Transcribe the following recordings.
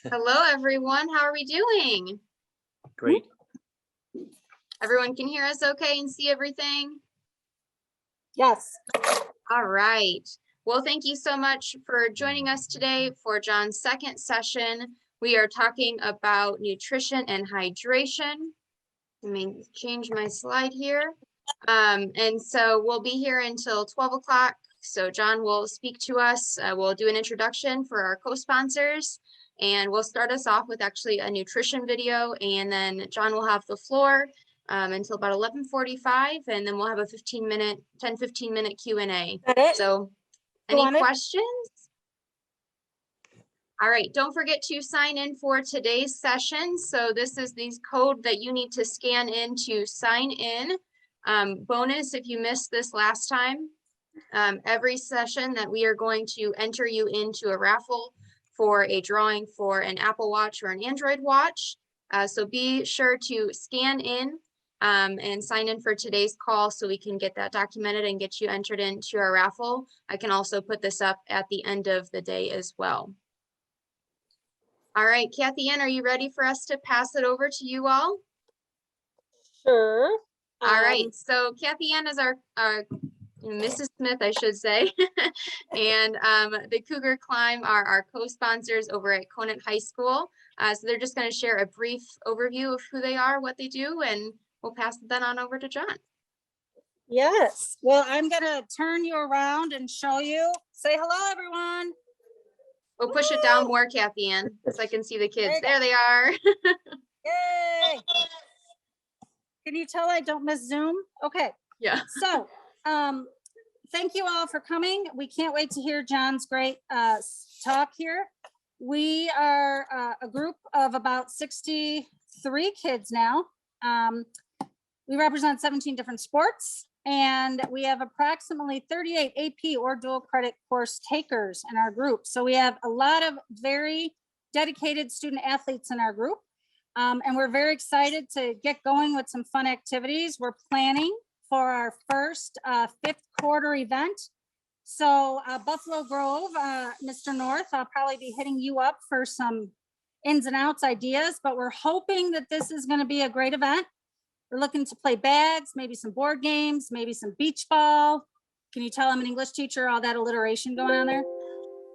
Hello, everyone. How are we doing? Great. Everyone can hear us okay and see everything? Yes. All right. Well, thank you so much for joining us today for John's second session. We are talking about nutrition and hydration. Let me change my slide here. And so we'll be here until 12 o'clock. So John will speak to us. We'll do an introduction for our co-sponsors. And we'll start us off with actually a nutrition video, and then John will have the floor until about 11:45, and then we'll have a 10-15 minute Q&A. So any questions? All right, don't forget to sign in for today's session. So this is the code that you need to scan in to sign in. Bonus, if you missed this last time, every session that we are going to enter you into a raffle for a drawing for an Apple Watch or an Android watch. So be sure to scan in and sign in for today's call so we can get that documented and get you entered into our raffle. I can also put this up at the end of the day as well. All right, Kathy Ann, are you ready for us to pass it over to you all? Sure. All right, so Kathy Ann is our Mrs. Smith, I should say, and the Cougar Climb are our co-sponsors over at Conant High School. So they're just going to share a brief overview of who they are, what they do, and we'll pass it then on over to John. Yes. Well, I'm going to turn you around and show you. Say hello, everyone. We'll push it down more, Kathy Ann, so I can see the kids. There they are. Yay. Can you tell I don't miss Zoom? Okay. Yeah. So, thank you all for coming. We can't wait to hear John's great talk here. We are a group of about 63 kids now. We represent 17 different sports, and we have approximately 38 AP or dual credit course takers in our group. So we have a lot of very dedicated student athletes in our group. And we're very excited to get going with some fun activities. We're planning for our first fifth quarter event. So Buffalo Grove, Mr. North, I'll probably be hitting you up for some ins and outs ideas, but we're hoping that this is going to be a great event. We're looking to play bags, maybe some board games, maybe some beach ball. Can you tell I'm an English teacher, all that alliteration going on there?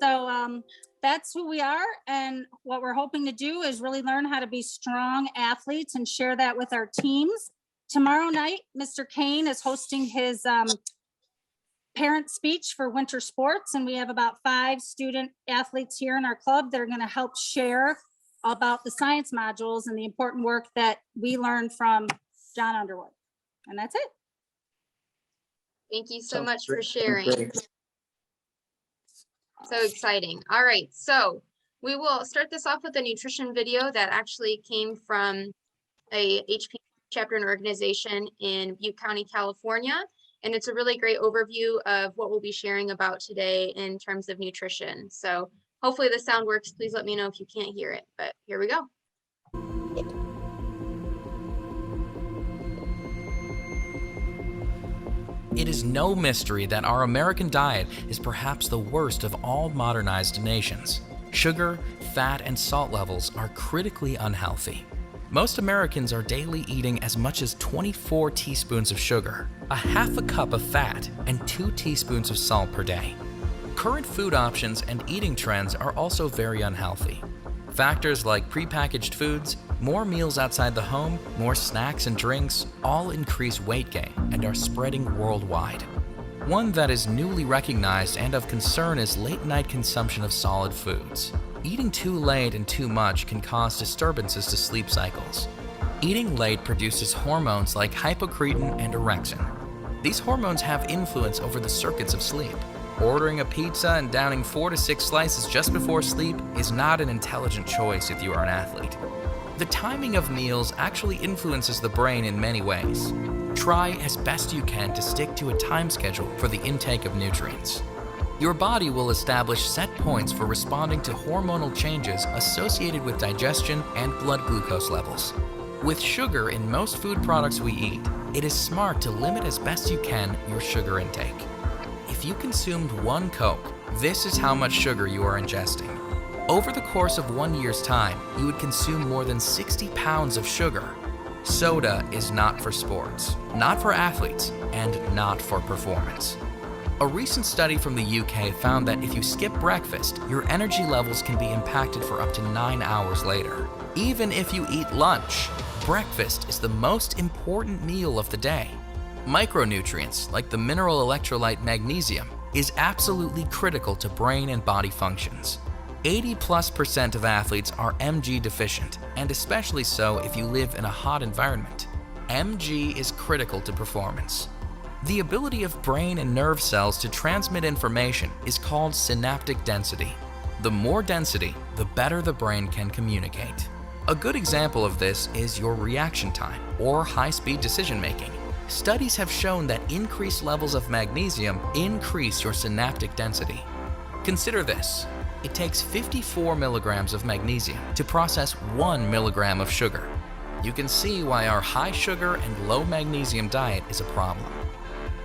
So that's who we are. And what we're hoping to do is really learn how to be strong athletes and share that with our teams. Tomorrow night, Mr. Kane is hosting his parent speech for winter sports. And we have about 5 student athletes here in our club that are going to help share about the science modules and the important work that we learned from John Underwood. And that's it. Thank you so much for sharing. So exciting. All right, so we will start this off with a nutrition video that actually came from a HP chapter and organization in Butte County, California. And it's a really great overview of what we'll be sharing about today in terms of nutrition. So hopefully the sound works. Please let me know if you can't hear it, but here we go. It is no mystery that our American diet is perhaps the worst of all modernized nations. Sugar, fat, and salt levels are critically unhealthy. Most Americans are daily eating as much as 24 teaspoons of sugar, a half a cup of fat, and 2 teaspoons of salt per day. Current food options and eating trends are also very unhealthy. Factors like prepackaged foods, more meals outside the home, more snacks and drinks all increase weight gain and are spreading worldwide. One that is newly recognized and of concern is late-night consumption of solid foods. Eating too late and too much can cause disturbances to sleep cycles. Eating late produces hormones like hypocretin and orexin. These hormones have influence over the circuits of sleep. Ordering a pizza and downing 4 to 6 slices just before sleep is not an intelligent choice if you are an athlete. The timing of meals actually influences the brain in many ways. Try as best you can to stick to a time schedule for the intake of nutrients. Your body will establish set points for responding to hormonal changes associated with digestion and blood glucose levels. With sugar in most food products we eat, it is smart to limit as best you can your sugar intake. If you consumed 1 Coke, this is how much sugar you are ingesting. Over the course of 1 year's time, you would consume more than 60 pounds of sugar. Soda is not for sports, not for athletes, and not for performance. A recent study from the UK found that if you skip breakfast, your energy levels can be impacted for up to 9 hours later. Even if you eat lunch, breakfast is the most important meal of the day. Micronutrients, like the mineral electrolyte magnesium, is absolutely critical to brain and body functions. 80+% of athletes are Mg deficient, and especially so if you live in a hot environment. Mg is critical to performance. The ability of brain and nerve cells to transmit information is called synaptic density. The more density, the better the brain can communicate. A good example of this is your reaction time, or high-speed decision-making. Studies have shown that increased levels of magnesium increase your synaptic density. Consider this. It takes 54 milligrams of magnesium to process 1 milligram of sugar. You can see why our high sugar and low magnesium diet is a problem.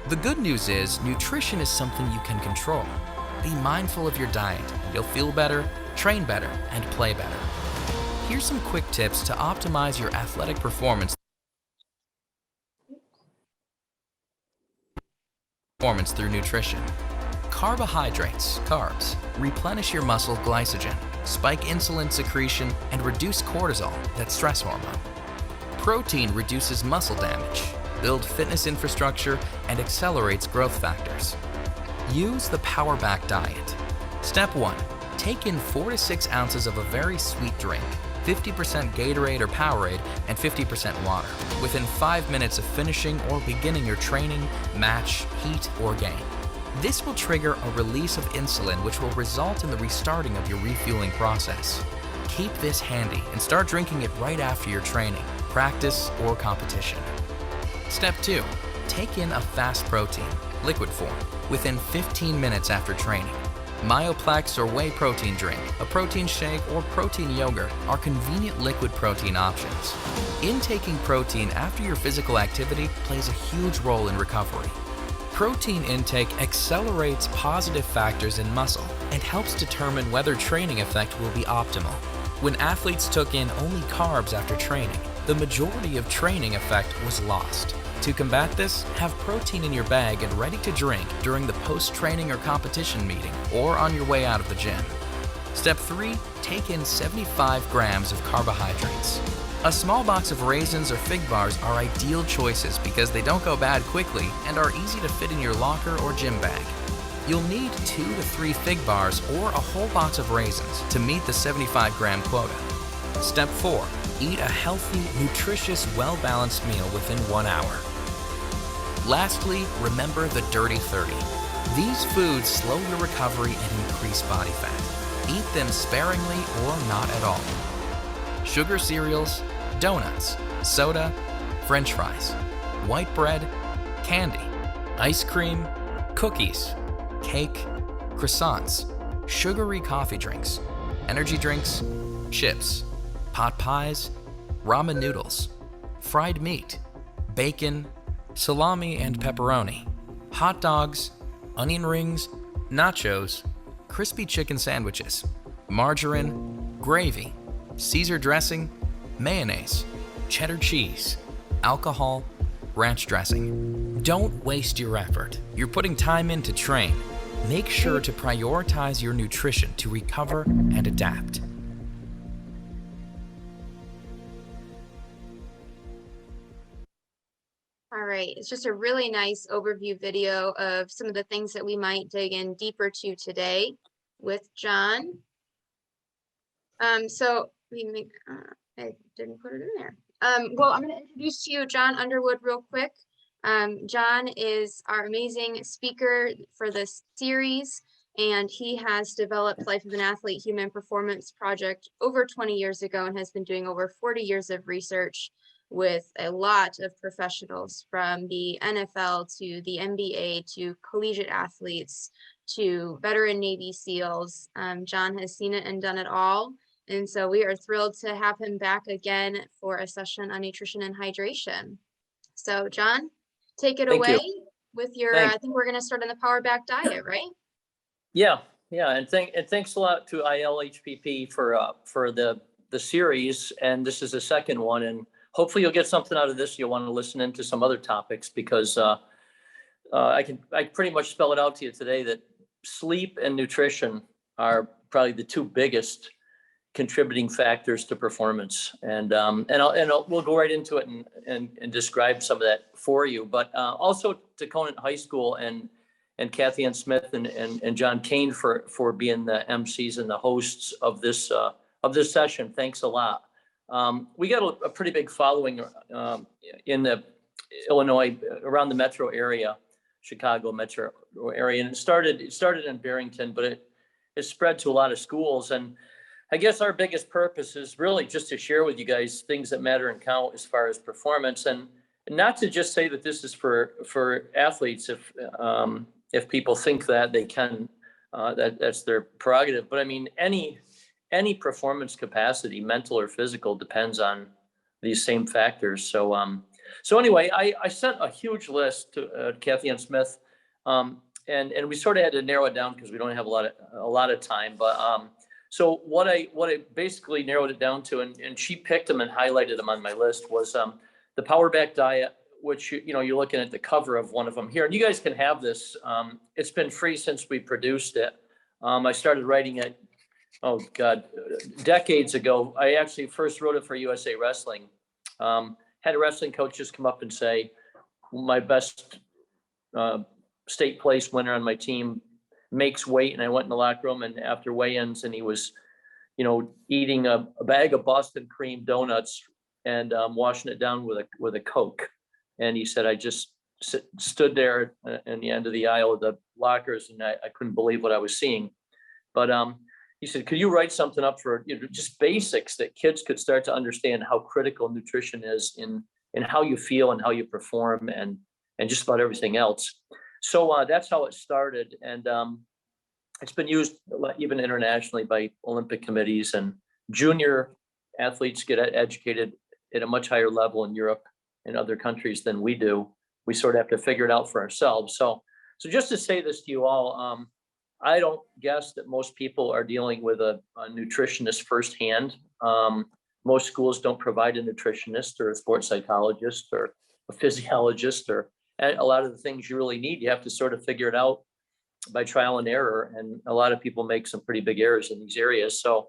The good news is nutrition is something you can control. Be mindful of your diet and you'll feel better, train better, and play better. Here's some quick tips to optimize your athletic performance through nutrition. Carbohydrates, carbs, replenish your muscle glycogen, spike insulin secretion, and reduce cortisol, that stress hormone. Protein reduces muscle damage, builds fitness infrastructure, and accelerates growth factors. Use the Power Back diet. Step 1. Take in 4 to 6 ounces of a very sweet drink, 50% Gatorade or Powerade, and 50% water, within 5 minutes of finishing or beginning your training, match, heat, or game. This will trigger a release of insulin, which will result in the restarting of your refueling process. Keep this handy and start drinking it right after your training, practice, or competition. Step 2. Take in a fast protein, liquid form, within 15 minutes after training. Myoplex or whey protein drink, a protein shake, or protein yogurt are convenient liquid protein options. Intaking protein after your physical activity plays a huge role in recovery. Protein intake accelerates positive factors in muscle and helps determine whether training effect will be optimal. When athletes took in only carbs after training, the majority of training effect was lost. To combat this, have protein in your bag and ready to drink during the post-training or competition meeting or on your way out of the gym. Step 3. Take in 75 grams of carbohydrates. A small box of raisins or fig bars are ideal choices because they don't go bad quickly and are easy to fit in your locker or gym bag. You'll need 2 to 3 fig bars or a whole box of raisins to meet the 75-gram quota. Step 4. Eat a healthy, nutritious, well-balanced meal within 1 hour. Lastly, remember the Dirty 30. These foods slow your recovery and increase body fat. Eat them sparingly or not at all. Sugar cereals, donuts, soda, French fries, white bread, candy, ice cream, cookies, cake, croissants, sugary coffee drinks, energy drinks, chips, pot pies, ramen noodles, fried meat, bacon, salami and pepperoni, hot dogs, onion rings, nachos, crispy chicken sandwiches, margarine, gravy, Caesar dressing, mayonnaise, cheddar cheese, alcohol, ranch dressing. Don't waste your effort. You're putting time in to train. Make sure to prioritize your nutrition to recover and adapt. All right, it's just a really nice overview video of some of the things that we might dig in deeper to today with John. So let me make, I didn't put it in there. Well, I'm going to introduce to you John Underwood real quick. John is our amazing speaker for this series, and he has developed Life of an Athlete Human Performance Project over 20 years ago and has been doing over 40 years of research with a lot of professionals from the NFL to the NBA to collegiate athletes to veteran Navy SEALs. John has seen it and done it all. And so we are thrilled to have him back again for a session on nutrition and hydration. So John, take it Thank away you. with your, Thanks. I think we're going to start on the Power Back diet, right? Yeah, Yeah, and thanks a lot to ILHPP for the series, and this is the second one, and hopefully you'll get something out of this. You'll want to listen into some other topics because I pretty much spell it out to you today that sleep and nutrition are probably the two biggest contributing factors to performance, and we'll go right into it and describe some of that for you. But also to Conant High School and Kathy Ann Smith and John Kane for being the MCs and the hosts of this session. Thanks a lot. We got a pretty big following in the Illinois, around the metro area, Chicago metro area, and it started in Barrington, but it spread to a lot of schools. And I guess our biggest purpose is really just to share with you guys things that matter and count as far as performance, and not to just say that this is for athletes. If people think that they can, that's their prerogative. But I mean, any performance capacity, mental or physical, depends on these same factors. So anyway, I sent a huge list to Kathy Ann Smith, and we sort of had to narrow it down because we don't have a lot of time. But so what I basically narrowed it down to, and she picked them and highlighted them on my list, was the Power Back diet, which you're looking at the cover of one of them here, and you guys can have this. It's been free since we produced it. I started writing it, oh God, decades ago. I actually first wrote it for USA Wrestling. Had a wrestling coach just come up and say, my best state place winner on my team makes weight, and I went in the locker room, and after weigh-ins, and he was, eating a bag of Boston cream donuts and washing it down with a Coke. And he said, I just stood there in the end of the aisle of the lockers, and I couldn't believe what I was seeing. But he said, could you write something up for just basics that kids could start to understand how critical nutrition is in how you feel and how you perform and just about everything else. So that's how it started. And it's been used even internationally by Olympic committees, and junior athletes get educated at a much higher level in Europe and other countries than we do. We sort of have to figure it out for ourselves. So just to say this to you all, I don't guess that most people are dealing with a nutritionist firsthand. Most schools don't provide a nutritionist or a sports psychologist or a physiologist or a lot of the things you really need. You have to sort of figure it out by trial and error. And a lot of people make some pretty big errors in these areas. So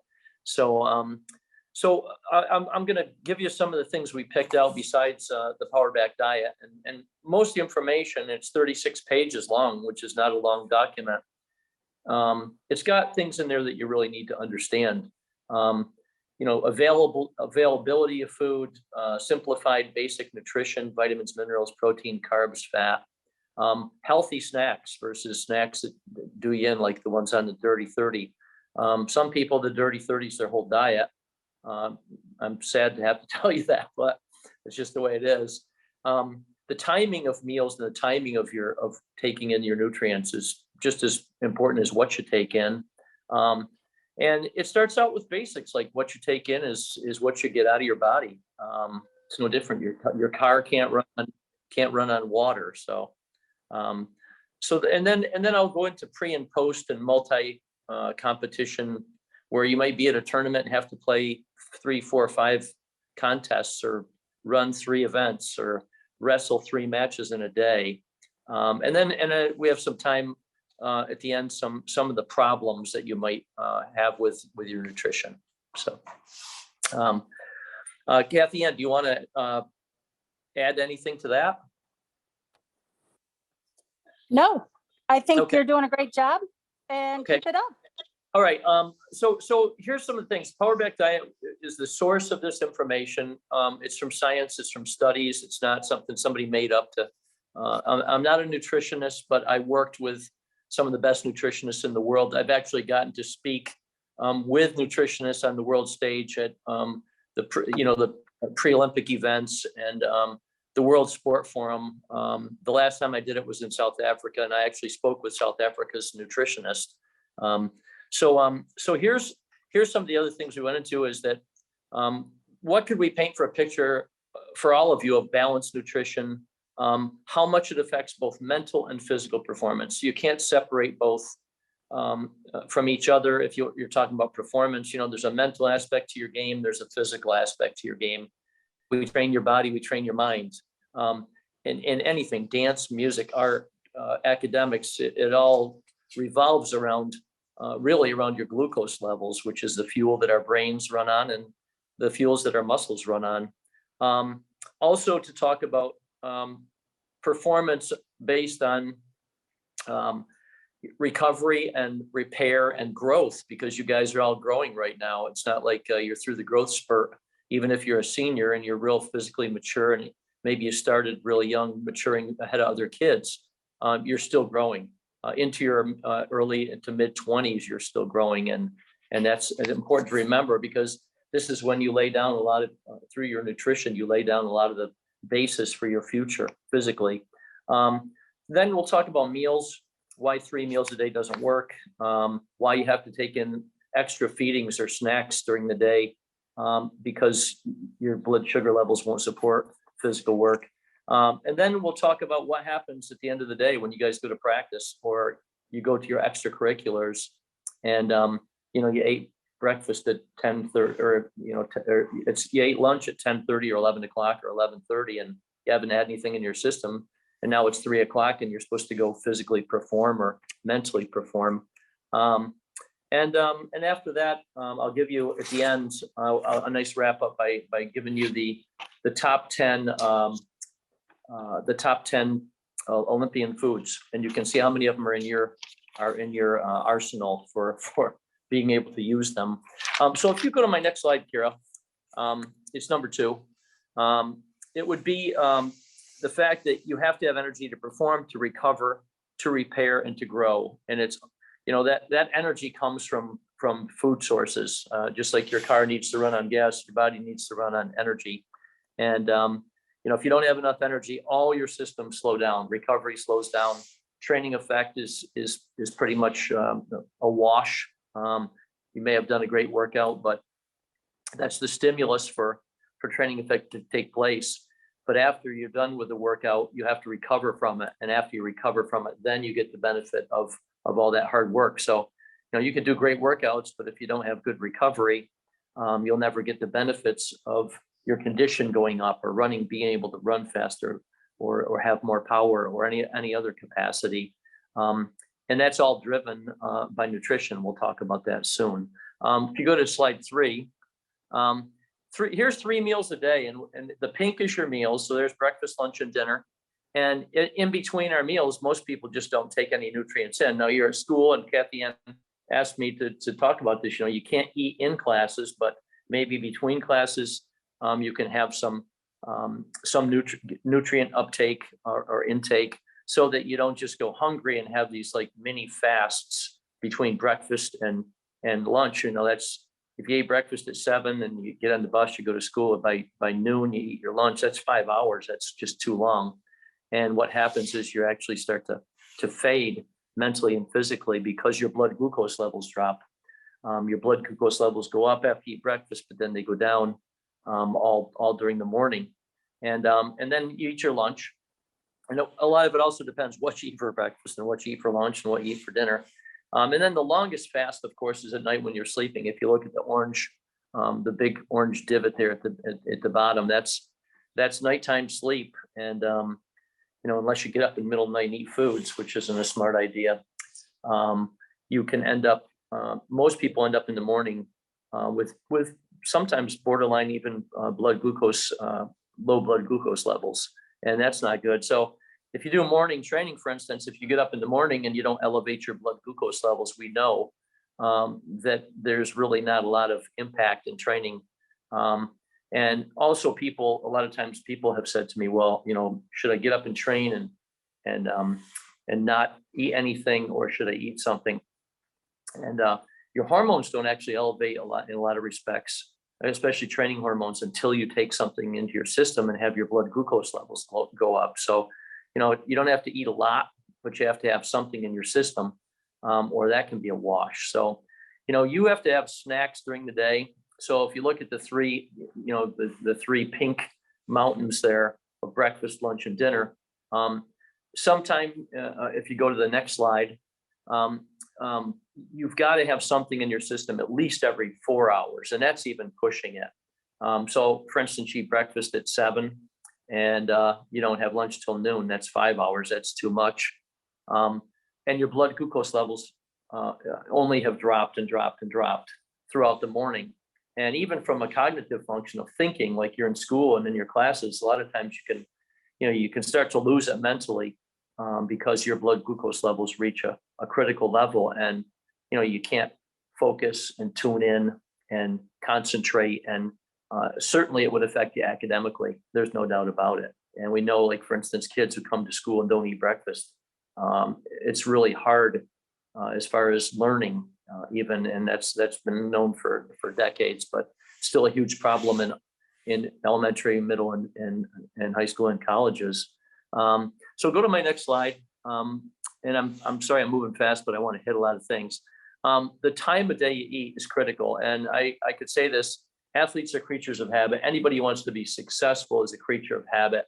I'm going to give you some of the things we picked out besides the Power Back diet. And most of the information, it's 36 pages long, which is not a long document. It's got things in there that you really need to understand. Availability of food, simplified basic nutrition, vitamins, minerals, protein, carbs, fat, healthy snacks versus snacks that do you in, like the ones on the Dirty 30. Some people, the Dirty 30 is their whole diet. I'm sad to have to tell you that, but it's just the way it is. The timing of meals and the timing of taking in your nutrients is just as important as what you take in. And it starts out with basics, like what you take in is what you get out of your body. It's no different. Your car can't run on water. And then I'll go into pre and post and multi competition, where you might be at a tournament and have to play 3, 4, 5 contests, or run 3 events, or wrestle 3 matches in a day. And then we have some time at the end, some of the problems that you might have with your nutrition. So, Kathy Ann, do you want to add anything to that? No, I think Okay. you're doing a great job, and Okay. keep it up. All right. So here's some of the things. Power Back diet is the source of this information. It's from science. It's from studies. It's not something somebody made up to. I'm not a nutritionist, but I worked with some of the best nutritionists in the world. I've actually gotten to speak with nutritionists on the world stage at the pre-Olympic events and the World Sport Forum. The last time I did it was in South Africa, and I actually spoke with South Africa's nutritionist. So here's some of the other things we went into, is that what could we paint for a picture for all of you of balanced nutrition, how much it affects both mental and physical performance. You can't separate both from each other. If you're talking about performance, there's a mental aspect to your game. There's a physical aspect to your game. We train your body, we train your mind. In anything, dance, music, art, academics, it all revolves around really around your glucose levels, which is the fuel that our brains run on and the fuels that our muscles run on. Also to talk about performance based on recovery and repair and growth, because you guys are all growing right now. It's not like you're through the growth spurt. Even if you're a senior and you're real physically mature and maybe you started really young, maturing ahead of other kids, you're still growing. Into your early to mid 20s, you're still growing. And that's important to remember, because this is when you lay down a lot of, through your nutrition, you lay down a lot of the basis for your future physically. Then we'll talk about meals, why 3 meals a day doesn't work, why you have to take in extra feedings or snacks during the day, because your blood sugar levels won't support physical work. And then we'll talk about what happens at the end of the day when you guys go to practice or you go to your extracurriculars and, you ate breakfast at 10:30 or, you ate lunch at 10:30 or 11 o'clock or 11:30 and you haven't had anything in your system. And now it's 3 o'clock and you're supposed to go physically perform or mentally perform. And after that, I'll give you at the end a nice wrap up by giving you the top 10 Olympian foods, and you can see how many of them are in your arsenal for being able to use them. So if you go to my next slide, Kira, it's number 2. It would be the fact that you have to have energy to perform, to recover, to repair, and to grow. And it's that energy comes from food sources, just like your car needs to run on gas, your body needs to run on energy. And if you don't have enough energy, all your systems slow down. Recovery slows down. Training effect is pretty much a wash. You may have done a great workout, but that's the stimulus for training effect to take place. But after you're done with the workout, you have to recover from it. And after you recover from it, then you get the benefit of all that hard work. So, you can do great workouts, but if you don't have good recovery, you'll never get the benefits of your condition going up or being able to run faster or have more power or any other capacity. And that's all driven by nutrition. We'll talk about that soon. If you go to slide 3, here's 3 meals a day, and the pink is your meals. So there's breakfast, lunch, and dinner. And in between our meals, most people just don't take any nutrients in. Now you're at school, and Kathy Ann asked me to talk about this. You can't eat in classes, but maybe between classes, you can have some nutrient uptake or intake, so that you don't just go hungry and have these like mini fasts between breakfast and lunch. That's, if you ate breakfast at 7 and you get on the bus, you go to school, by noon you eat your lunch. That's 5 hours. That's just too long. And what happens is you actually start to fade mentally and physically, because your blood glucose levels drop. Your blood glucose levels go up after you eat breakfast, but then they go down all during the morning. And then you eat your lunch. And a lot of it also depends what you eat for breakfast and what you eat for lunch and what you eat for dinner. And then the longest fast, of course, is at night when you're sleeping. If you look at the orange, the big orange divot there at the bottom, that's nighttime sleep. And unless you get up in the middle of the night and eat foods, which isn't a smart idea, you can end up. Most people end up in the morning with sometimes borderline even low blood glucose levels, and that's not good. So if you do morning training, for instance, if you get up in the morning and you don't elevate your blood glucose levels, we know that there's really not a lot of impact in training. And also a lot of times people have said to me, well, should I get up and train and not eat anything, or should I eat something? And your hormones don't actually elevate in a lot of respects, especially training hormones, until you take something into your system and have your blood glucose levels go up. So, you don't have to eat a lot, but you have to have something in your system, or that can be a wash. So, you have to have snacks during the day. So if you look at the 3, the 3 pink mountains there of breakfast, lunch, and dinner, sometime if you go to the next slide, you've got to have something in your system at least every 4 hours, and that's even pushing it. So for instance, you eat breakfast at 7 and you don't have lunch till noon, that's 5 hours, that's too much. And your blood glucose levels only have dropped and dropped and dropped throughout the morning. And even from a cognitive function of thinking, like you're in school and in your classes, a lot of times you can start to lose it mentally because your blood glucose levels reach a critical level, and you can't focus and tune in and concentrate, and certainly it would affect you academically. There's no doubt about it. And we know, like for instance, kids who come to school and don't eat breakfast, it's really hard as far as learning, even, and that's been known for decades, but still a huge problem in elementary, middle, and high school and colleges. So go to my next slide. And I'm sorry I'm moving fast, but I want to hit a lot of things. The time of day you eat is critical, and I could say this: athletes are creatures of habit. Anybody who wants to be successful is a creature of habit,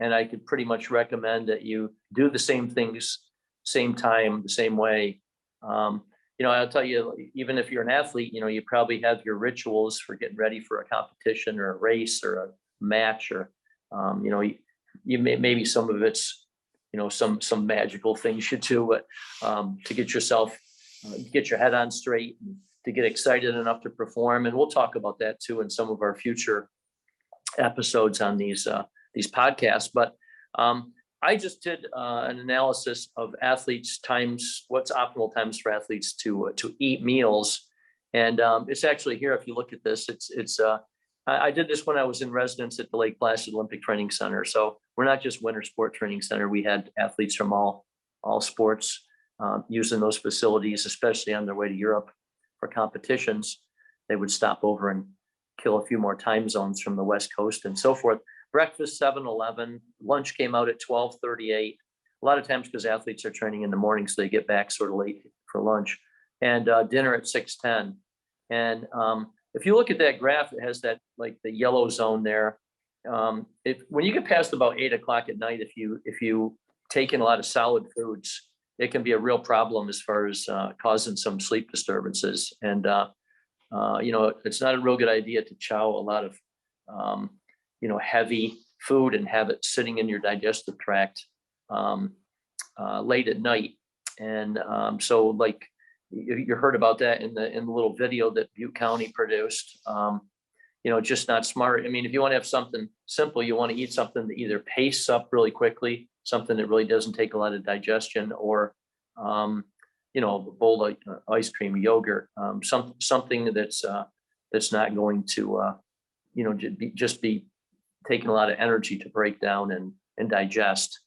and I could pretty much recommend that you do the same things, same time, the same way. I'll tell you, even if you're an athlete, you probably have your rituals for getting ready for a competition or a race or a match, or maybe some of it's some magical things you do, but to get yourself get your head on straight, and to get excited enough to perform. And we'll talk about that too in some of our future episodes on these podcasts. But I just did an analysis of athletes' times, what's optimal times for athletes to eat meals. And it's actually here, if you look at this, I did this when I was in residence at the Lake Placid Olympic Training Center. So we're not just winter sport training center. We had athletes from all sports using those facilities, especially on their way to Europe for competitions. They would stop over and kill a few more time zones from the West Coast and so forth. Breakfast 7-11, lunch came out at 12:38. A lot of times because athletes are training in the morning, so they get back sort of late for lunch, and dinner at 6:10. And if you look at that graph, it has that, like, the yellow zone there. When you get past about 8 o'clock at night, if you take in a lot of solid foods, it can be a real problem as far as causing some sleep disturbances. And it's not a real good idea to chow a lot of heavy food and have it sitting in your digestive tract late at night. And so, like, you heard about that in the little video that Butte County produced. Just not smart. I mean, if you want to have something simple, you want to eat something that either pastes up really quickly, something that really doesn't take a lot of digestion, or a bowl of ice cream, yogurt, something that's not going to just be taking a lot of energy to break down and digest,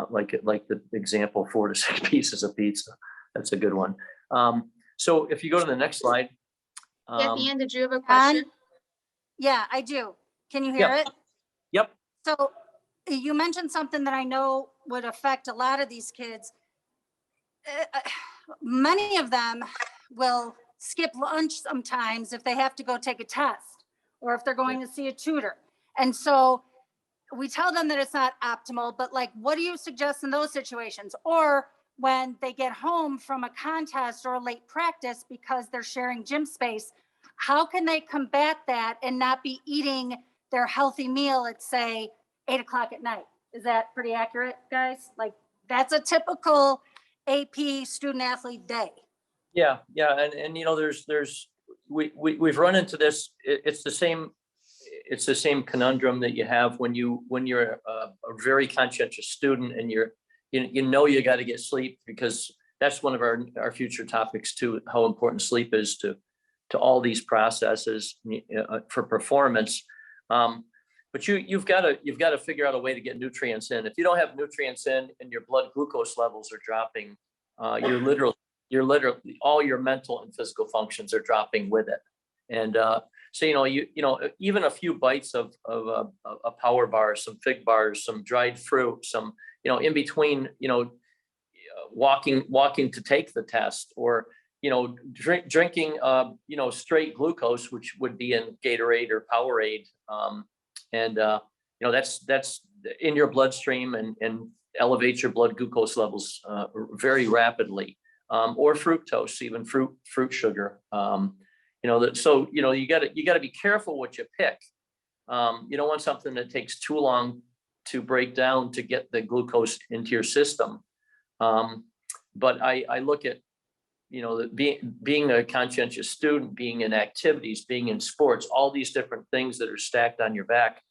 like the example, 4 to 6 pieces of pizza. That's a good one. So if you go to the next slide. Kathy Ann, did you have a question? Yeah, I do. Can you hear it? Yep. So you mentioned something that I know would affect a lot of these kids. Many of them will skip lunch sometimes if they have to go take a test, or if they're going to see a tutor. And so we tell them that it's not optimal, but, like, what do you suggest in those situations? Or when they get home from a contest or a late practice because they're sharing gym space, how can they combat that and not be eating their healthy meal at, say, 8 o'clock at night? Is that pretty accurate, guys? Like, that's a typical AP student athlete day. Yeah. And we've run into this. It's the same conundrum that you have when you're a very conscientious student, and you got to get sleep, because that's one of our future topics too, how important sleep is to all these processes for performance. But you've got to figure out a way to get nutrients in. If you don't have nutrients in and your blood glucose levels are dropping, you're literally all your mental and physical functions are dropping with it. And so even a few bites of a power bar, some fig bars, some dried fruit, some in between walking to take the test, or drinking straight glucose, which would be in Gatorade or Powerade, and that's in your bloodstream and elevates your blood glucose levels very rapidly. or fructose, even fruit sugar. So you got to be careful what you pick. You don't want something that takes too long to break down to get the glucose into your system. But I look at, being a conscientious student, being in activities, being in sports, all these different things that are stacked on your back.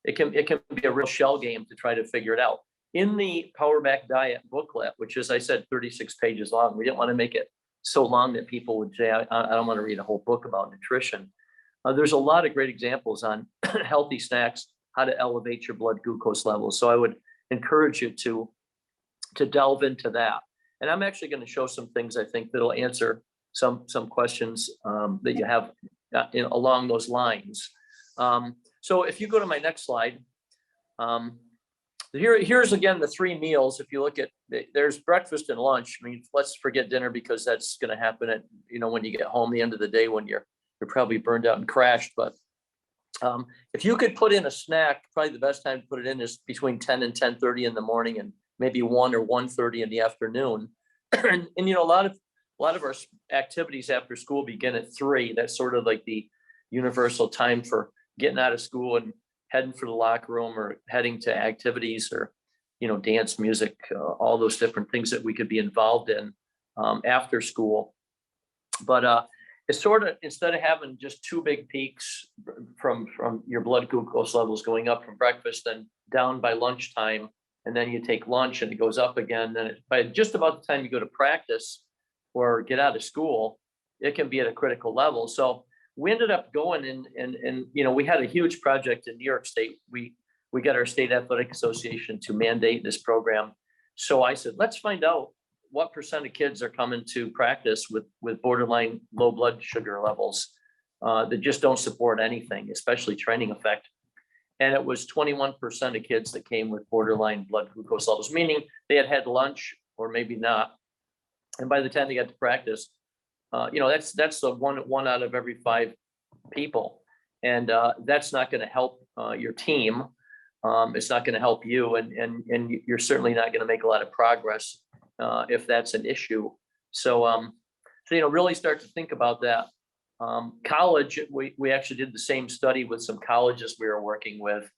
It can be a real shell game to try to figure it out. In the Power Back Diet booklet, which, as I said, 36 pages long, we didn't want to make it so long that people would say, I don't want to read a whole book about nutrition. There's a lot of great examples on healthy snacks, how to elevate your blood glucose levels. So I would encourage you to delve into that. And I'm actually going to show some things I think that'll answer some questions that you have along those lines. So if you go to my next slide, here's again the 3 meals. If you look at, there's breakfast and lunch. I mean, let's forget dinner because that's going to happen at, when you get home the end of the day when you're probably burned out and crashed. But if you could put in a snack, probably the best time to put it in is between 10 and 10:30 in the morning, and maybe 1 or 1:30 in the afternoon. and a lot of our activities after school begin at 3. That's sort of like the universal time for getting out of school and heading for the locker room or heading to activities or, dance, music, all those different things that we could be involved in after school. But it's sort of, instead of having just 2 big peaks from your blood glucose levels going up from breakfast and down by lunchtime, and then you take lunch and it goes up again, then by just about the time you go to practice or get out of school, it can be at a critical level. So we ended up going and we had a huge project in New York State. We got our state athletic association to mandate this program. So I said, let's find out what % of kids are coming to practice with borderline low blood sugar levels that just don't support anything, especially training effect. And it was 21% of kids that came with borderline blood glucose levels, meaning they had had lunch or maybe not. And by the time they got to practice, that's the one out of every 5 people. And that's not going to help your team. It's not going to help you. And you're certainly not going to make a lot of progress if that's an issue. So really start to think about that. College, we actually did the same study with some colleges we were working with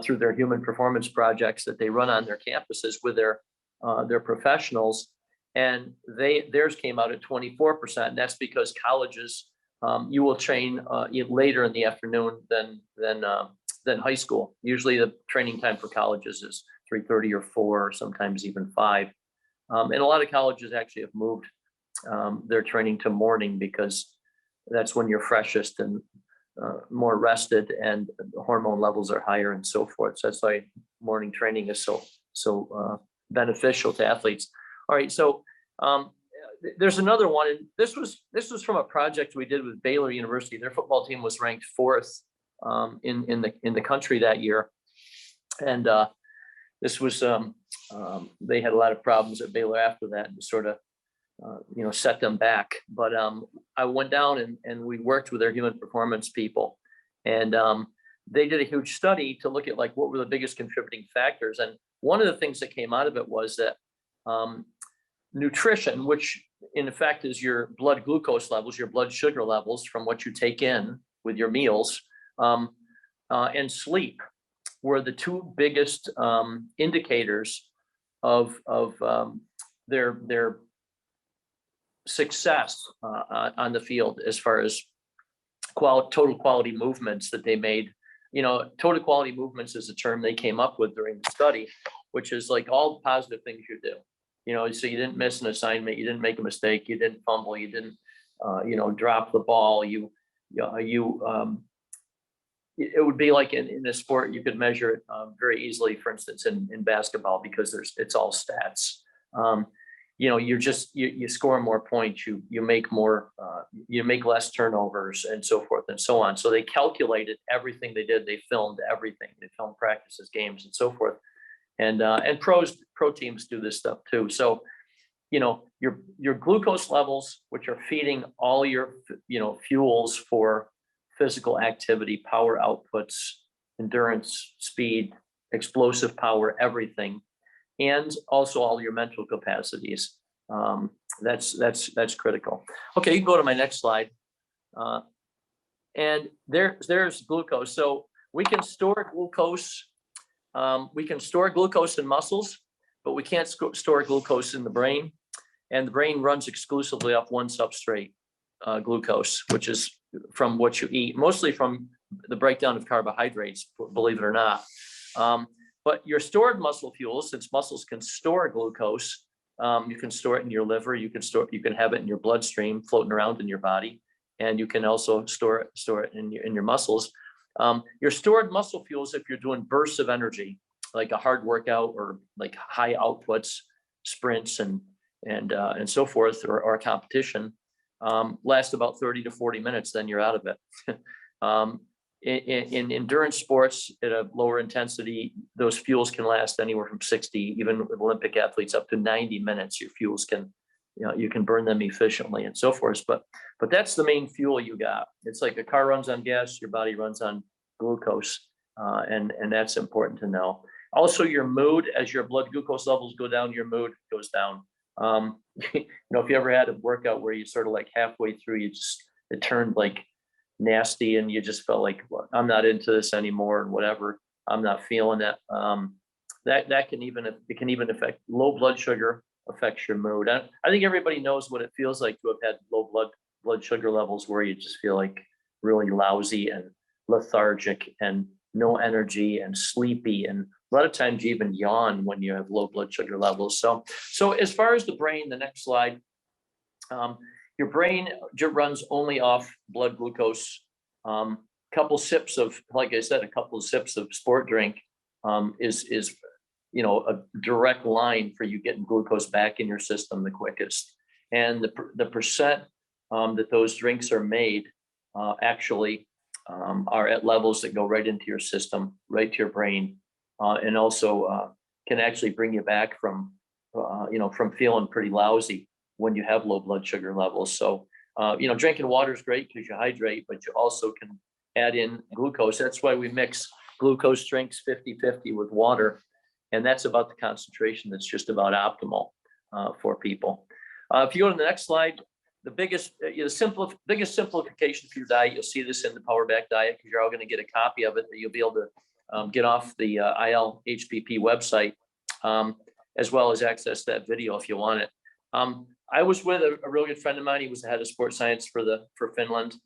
through their human performance projects that they run on their campuses with their professionals, and theirs came out at 24%. And that's because colleges, you will train later in the afternoon than high school. Usually the training time for colleges is 3:30 or 4, or sometimes even 5. And a lot of colleges actually have moved their training to morning because that's when you're freshest and more rested and the hormone levels are higher and so forth. So that's why morning training is so beneficial to athletes. All right, so there's another one, and this was from a project we did with Baylor University. Their football team was ranked 4th in the country that year, and this was they had a lot of problems at Baylor after that, and sort of set them back. But I went down and we worked with their human performance people, and they did a huge study to look at what were the biggest contributing factors. And one of the things that came out of it was that nutrition, which in effect is your blood glucose levels, your blood sugar levels from what you take in with your meals, and sleep were the 2 biggest indicators of their success on the field as far as total quality movements that they made. Total quality movements is a term they came up with during the study, which is all the positive things you do. So you didn't miss an assignment, you didn't make a mistake, you didn't fumble, you didn't drop the ball. It would be like in a sport, you could measure it very easily, for instance, in basketball, because it's all stats. You score more points, you make more, you make less turnovers, and so forth and so on. So they calculated everything they did. They filmed everything. They filmed practices, games, and so forth. And pro teams do this stuff too. So, your glucose levels, which are feeding all your, fuels for physical activity, power outputs, endurance, speed, explosive power, everything, and also all your mental capacities. That's critical. Okay, you can go to my next slide. And there's glucose. So we can store glucose. We can store glucose in muscles, but we can't store glucose in the brain. And the brain runs exclusively off one substrate, glucose, which is from what you eat, mostly from the breakdown of carbohydrates, believe it or not. But your stored muscle fuels, since muscles can store glucose, you can store it in your liver. You can have it in your bloodstream, floating around in your body, and you can also store it in your muscles. Your stored muscle fuels, if you're doing bursts of energy, like a hard workout or like high outputs, sprints and so forth, or a competition, last about 30 to 40 minutes, then you're out of it. In endurance sports at a lower intensity, those fuels can last anywhere from 60, even with Olympic athletes, up to 90 minutes. Your fuels can, you can burn them efficiently and so forth. But that's the main fuel you got. It's like a car runs on gas, your body runs on glucose, and that's important to know. Also, your mood, as your blood glucose levels go down, your mood goes down. If you ever had a workout where you sort of like halfway through, it turned like nasty and you just felt like, well, I'm not into this anymore and whatever, I'm not feeling it. That can even affect low blood sugar, affects your mood. I think everybody knows what it feels like to have had low blood sugar levels where you just feel like really lousy and lethargic and no energy and sleepy, and a lot of times you even yawn when you have low blood sugar levels. So as far as the brain, the next slide, your brain runs only off blood glucose. Couple sips of, like I said, a couple of sips of sport drink is a direct line for you getting glucose back in your system the quickest. And the percent that those drinks are made actually are at levels that go right into your system, right to your brain, and also can actually bring you back from feeling pretty lousy when you have low blood sugar levels. So, drinking water is great because you hydrate, but you also can add in glucose. That's why we mix glucose drinks 50-50 with water. And that's about the concentration that's just about optimal for people. If you go to the next slide, the biggest simplification for your diet, you'll see this in the Power Back Diet, because you're all going to get a copy of it that you'll be able to get off the ILHPP website, as well as access that video if you want it. I was with a really good friend of mine. He was the head of sports science for Finland.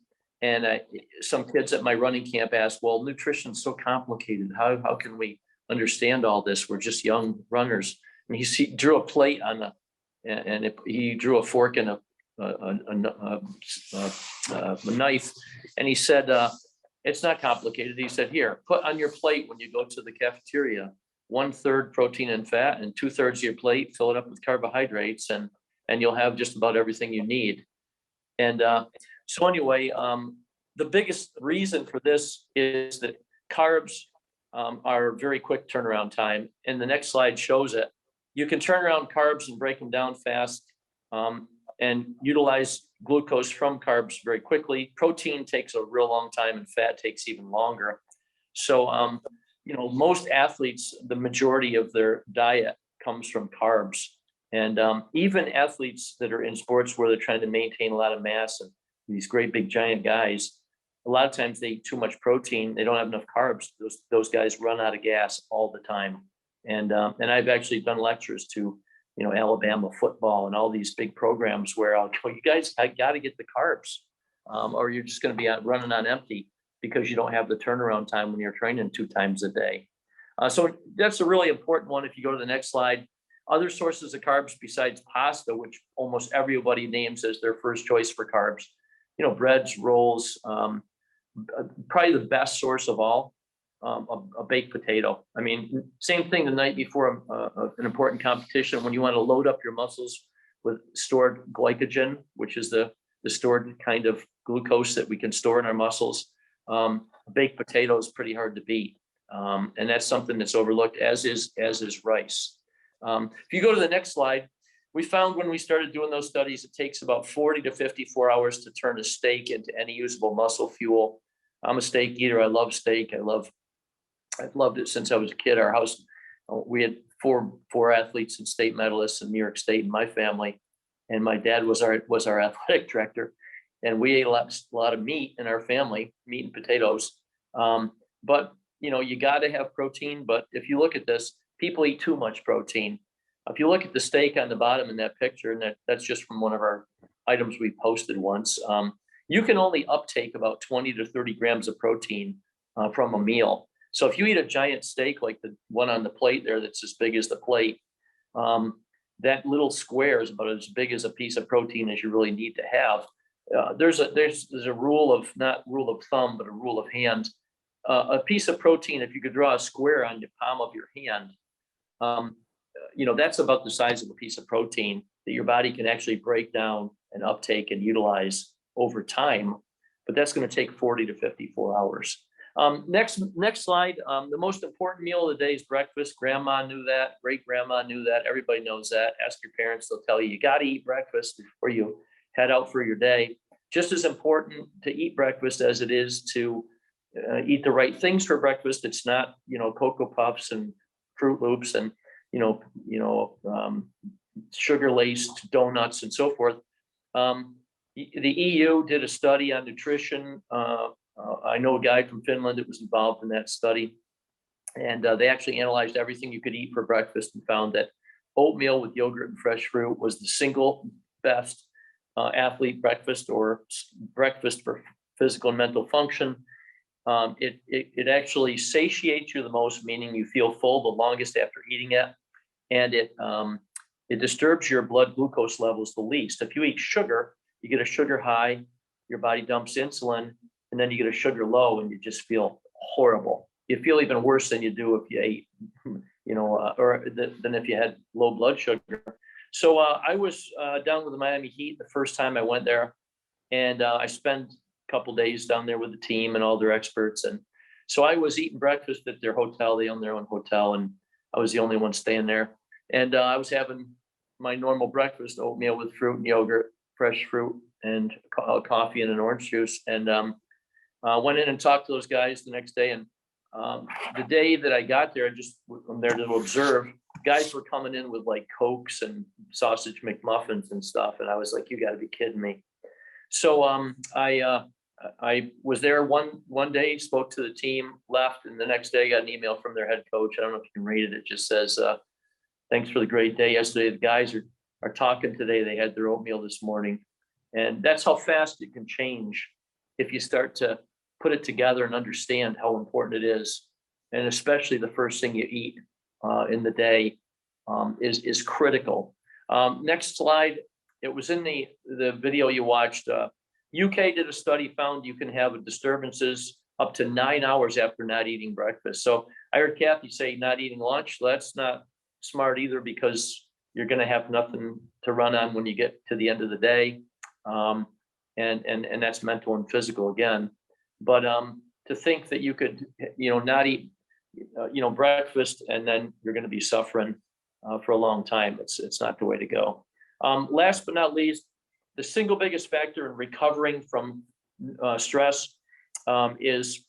And some kids at my running camp asked, well, nutrition's so complicated. How can we understand all this? We're just young runners. And he drew a plate he drew a fork and a knife. And he said, it's not complicated. He said, here, put on your plate when you go to the cafeteria, 1/3 protein and fat, and 2/3 of your plate, fill it up with carbohydrates, and you'll have just about everything you need. And so anyway, the biggest reason for this is that carbs are very quick turnaround time. And the next slide shows it. You can turn around carbs and break them down fast and utilize glucose from carbs very quickly. Protein takes a real long time and fat takes even longer. So, most athletes, the majority of their diet comes from carbs. And even athletes that are in sports where they're trying to maintain a lot of mass, and these great big giant guys, a lot of times they eat too much protein. They don't have enough carbs. Those guys run out of gas all the time. And I've actually done lectures to, Alabama football and all these big programs where I'll go, you guys got to get the carbs, or you're just going to be running on empty because you don't have the turnaround time when you're training 2 times a day. So that's a really important one. If you go to the next slide, other sources of carbs besides pasta, which almost everybody names as their first choice for carbs, breads, rolls, probably the best source of all, a baked potato. I mean, same thing the night before an important competition, when you want to load up your muscles with stored glycogen, which is the stored kind of glucose that we can store in our muscles. Baked potato is pretty hard to beat. And that's something that's overlooked, as is rice. If you go to the next slide, we found when we started doing those studies, it takes about 40 to 54 hours to turn a steak into any usable muscle fuel. I'm a steak eater. I love steak. I've loved it since I was a kid. Our house, we had four athletes and state medalists in New York State in my family. and my dad was our athletic director, and we ate a lot of meat in our family, meat and potatoes. But you got to have protein. But if you look at this, people eat too much protein. If you look at the steak on the bottom in that picture, and that's just from one of our items we posted once, you can only uptake about 20 to 30 grams of protein from a meal. So if you eat a giant steak like the one on the plate there that's as big as the plate, that little square is about as big as a piece of protein as you really need to have. There's a rule of, not rule of thumb, but a rule of hand. A piece of protein, if you could draw a square on the palm of your hand, that's about the size of a piece of protein that your body can actually break down and uptake and utilize over time. But that's going to take 40 to 54 hours. Next slide. The most important meal of the day is breakfast. Grandma knew that. Great grandma knew that. Everybody knows that. Ask your parents; they'll tell you you got to eat breakfast before you head out for your day. Just as important to eat breakfast as it is to eat the right things for breakfast. It's not Cocoa Puffs and Fruit Loops and sugar laced donuts and so forth. The EU did a study on nutrition. I know a guy from Finland that was involved in that study, and they actually analyzed everything you could eat for breakfast and found that oatmeal with yogurt and fresh fruit was the single best athlete breakfast, or breakfast for physical and mental function. It actually satiates you the most, meaning you feel full the longest after eating it, and it disturbs your blood glucose levels the least. If you eat sugar, you get a sugar high, your body dumps insulin, and then you get a sugar low, and you just feel horrible. You feel even worse than you do if you ate, than if you had low blood sugar. So I was down with the Miami Heat the first time I went there, and I spent a couple days down there with the team and all their experts. And so I was eating breakfast at their hotel. They own their own hotel, and I was the only one staying there. And I was having my normal breakfast: oatmeal with fruit and yogurt, fresh fruit, and coffee and an orange juice. And went in and talked to those guys the next day. And the day that I got there, I'm there to observe. Guys were coming in with like Cokes and sausage McMuffins and stuff. And I was like, you got to be kidding me. So I was there one day, spoke to the team, left. And the next day I got an email from their head coach. I don't know if you can read it. It just says, thanks for the great day yesterday. The guys are talking today. They had their oatmeal this morning. And that's how fast it can change if you start to put it together and understand how important it is. And especially the first thing you eat in the day is critical. Next slide. It was in the video you watched. UK did a study, found you can have disturbances up to 9 hours after not eating breakfast. So I heard Kathy say not eating lunch. That's not smart either, because you're going to have nothing to run on when you get to the end of the day. And that's mental and physical again. But to think that you could, not eat, breakfast, and then you're going to be suffering for a long time. It's not the way to go. Last but not least, the single biggest factor in recovering from stress is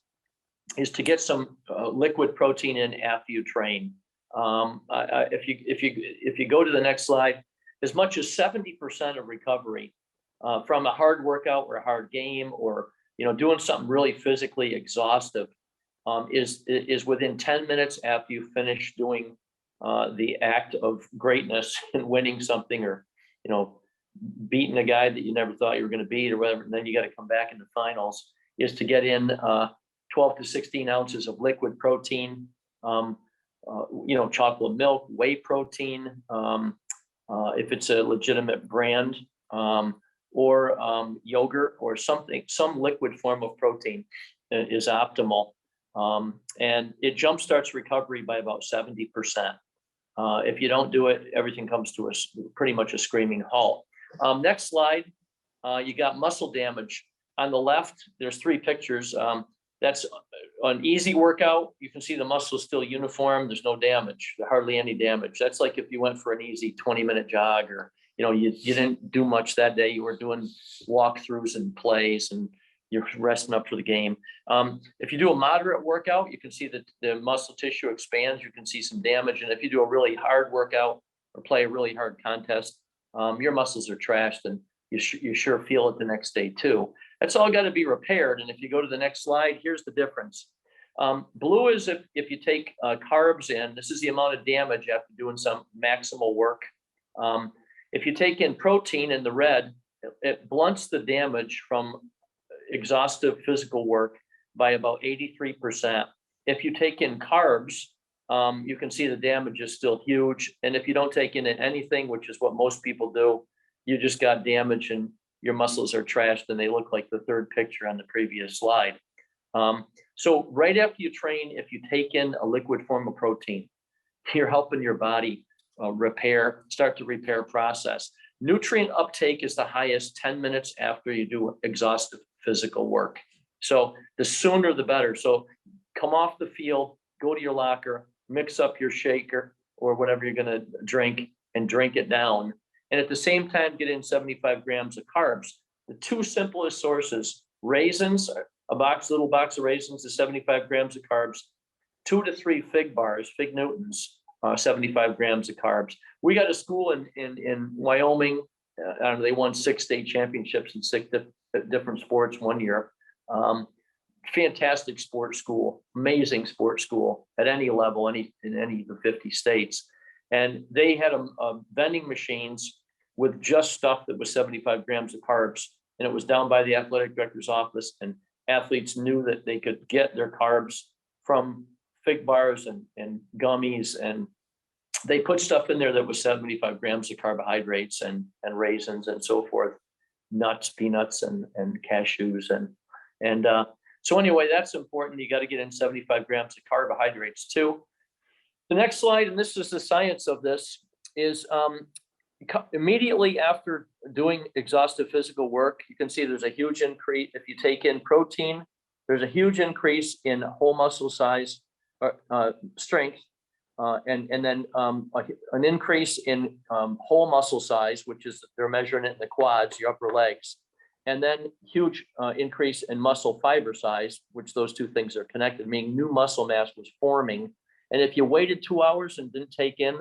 to get some liquid protein in after you train. If you go to the next slide, as much as 70% of recovery from a hard workout or a hard game, or doing something really physically exhaustive, is within 10 minutes after you finish doing the act of greatness and winning something, or beating a guy that you never thought you were going to beat or whatever, and then you got to come back in the finals, is to get in 12 to 16 ounces of liquid protein, chocolate milk, whey protein, if it's a legitimate brand, or yogurt or something, some liquid form of protein is optimal. And it jumpstarts recovery by about 70%. If you don't do it, everything comes to pretty much a screaming halt. Next slide, you got muscle damage. On the left, there's 3 pictures. That's an easy workout. You can see the muscle is still uniform. There's no damage, hardly any damage. That's like if you went for an easy 20-minute jog, or you didn't do much that day. You were doing walkthroughs and plays, and you're resting up for the game. If you do a moderate workout, you can see that the muscle tissue expands. You can see some damage. And if you do a really hard workout or play a really hard contest, your muscles are trashed, and you sure feel it the next day too. That's all got to be repaired. And if you go to the next slide, here's the difference. Blue is if you take carbs in, this is the amount of damage after doing some maximal work. If you take in protein in the red, it blunts the damage from exhaustive physical work by about 83%. If you take in carbs, you can see the damage is still huge. And if you don't take in anything, which is what most people do, you just got damage and your muscles are trashed and they look like the third picture on the previous slide. So right after you train, if you take in a liquid form of protein, you're helping your body start the repair process. Nutrient uptake is the highest 10 minutes after you do exhaustive physical work. So the sooner the better. So come off the field, go to your locker, mix up your shaker or whatever you're going to drink and drink it down. And at the same time, get in 75 grams of carbs. The two simplest sources, raisins, little box of raisins is 75 grams of carbs, 2 to 3 fig bars, fig Newtons, 75 grams of carbs. We got a school in Wyoming. They won 6 state championships in 6 different sports one year. Fantastic sports school, amazing sports school at any level, in any of the 50 states. And they had vending machines with just stuff that was 75 grams of carbs. And it was down by the athletic director's office. And athletes knew that they could get their carbs from fig bars and gummies. And they put stuff in there that was 75 grams of carbohydrates and raisins and so forth, nuts, peanuts, and cashews. And so anyway, that's important. You got to get in 75 grams of carbohydrates too. The next slide, and this is the science of this, is immediately after doing exhaustive physical work, you can see there's a huge increase. If you take in protein, there's a huge increase in whole muscle size, strength, and then an increase in whole muscle size, which is they're measuring it in the quads, your upper legs, and then huge increase in muscle fiber size, which those two things are connected, meaning new muscle mass was forming. And if you waited 2 hours and didn't take in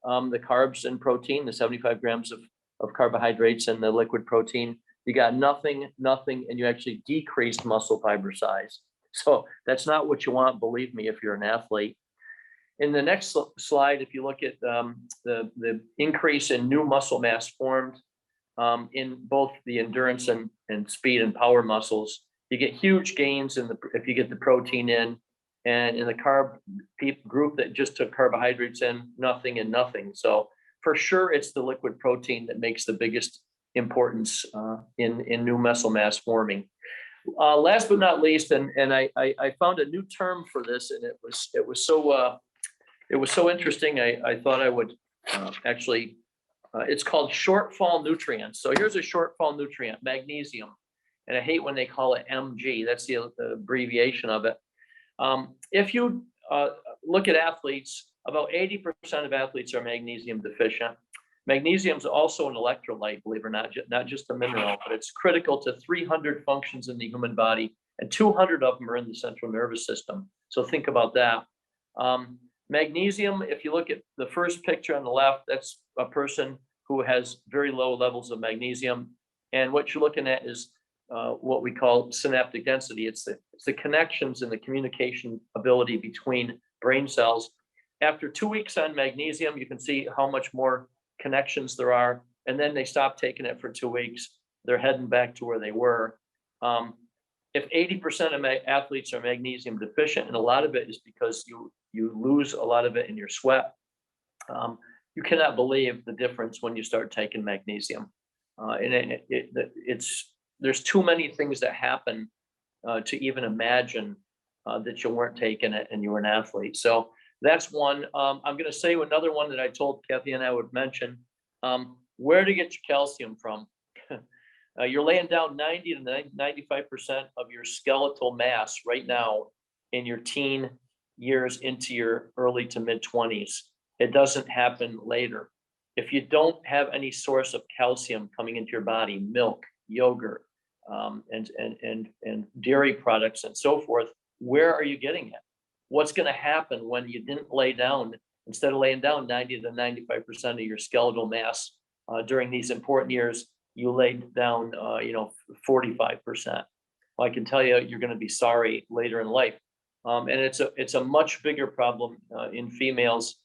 the carbs and protein, the 75 grams of carbohydrates and the liquid protein, you got nothing, and you actually decreased muscle fiber size. So that's not what you want, believe me, if you're an athlete. In the next slide, if you look at the increase in new muscle mass formed in both the endurance and speed and power muscles, you get huge gains if you get the protein in. And in the carb group that just took carbohydrates in, nothing and nothing. So for sure, it's the liquid protein that makes the biggest importance in new muscle mass forming. Last but not least, and I found a new term for this, and it was so interesting. I thought I would actually. It's called shortfall nutrients. So here's a shortfall nutrient, magnesium, and I hate when they call it Mg. That's the abbreviation of it. If you look at athletes, about 80% of athletes are magnesium deficient. Magnesium is also an electrolyte, believe it or not just a mineral, but it's critical to 300 functions in the human body, and 200 of them are in the central nervous system. So think about that. Magnesium, if you look at the first picture on the left, that's a person who has very low levels of magnesium. And what you're looking at is what we call synaptic density. It's the connections and the communication ability between brain cells. After 2 weeks on magnesium, you can see how much more connections there are. And then they stop taking it for 2 weeks. They're heading back to where they were. If 80% of athletes are magnesium deficient, and a lot of it is because you lose a lot of it in your sweat, you cannot believe the difference when you start taking magnesium. And there's too many things that happen to even imagine that you weren't taking it and you were an athlete. So that's one. I'm going to say another one that I told Kathy and I would mention, where to get your calcium from. You're laying down 90 to 95% of your skeletal mass right now in your teen years into your early to mid 20s. It doesn't happen later. If you don't have any source of calcium coming into your body, milk, yogurt, and dairy products and so forth, where are you getting it? What's going to happen when you didn't lay down, instead of laying down 90 to 95% of your skeletal mass during these important years, you laid down, 45%. Well, I can tell you, you're going to be sorry later in life. And it's a much bigger problem in females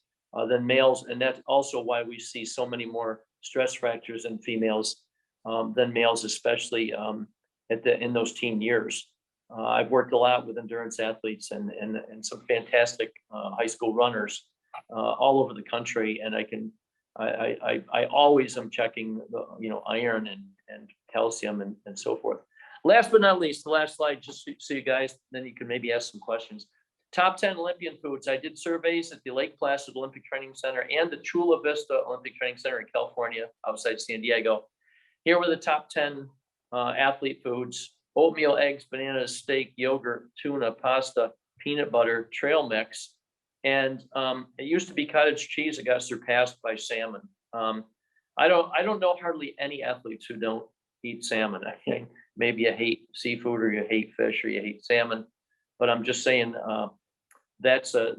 than males. And that's also why we see so many more stress fractures in females than males, especially in those teen years. I've worked a lot with endurance athletes and some fantastic high school runners all over the country. And I always am checking the, iron and calcium and so forth. Last but not least, the last slide, just so you guys, then you can maybe ask some questions. Top 10 Olympian foods. I did surveys at the Lake Placid Olympic Training Center and the Chula Vista Olympic Training Center in California, outside San Diego. Here were the top 10 athlete foods: oatmeal, eggs, bananas, steak, yogurt, tuna, pasta, peanut butter, trail mix. And it used to be cottage cheese. It got surpassed by salmon. I don't know hardly any athletes who don't eat salmon. I think maybe you hate seafood, or you hate fish, or you hate salmon. But I'm just saying that's a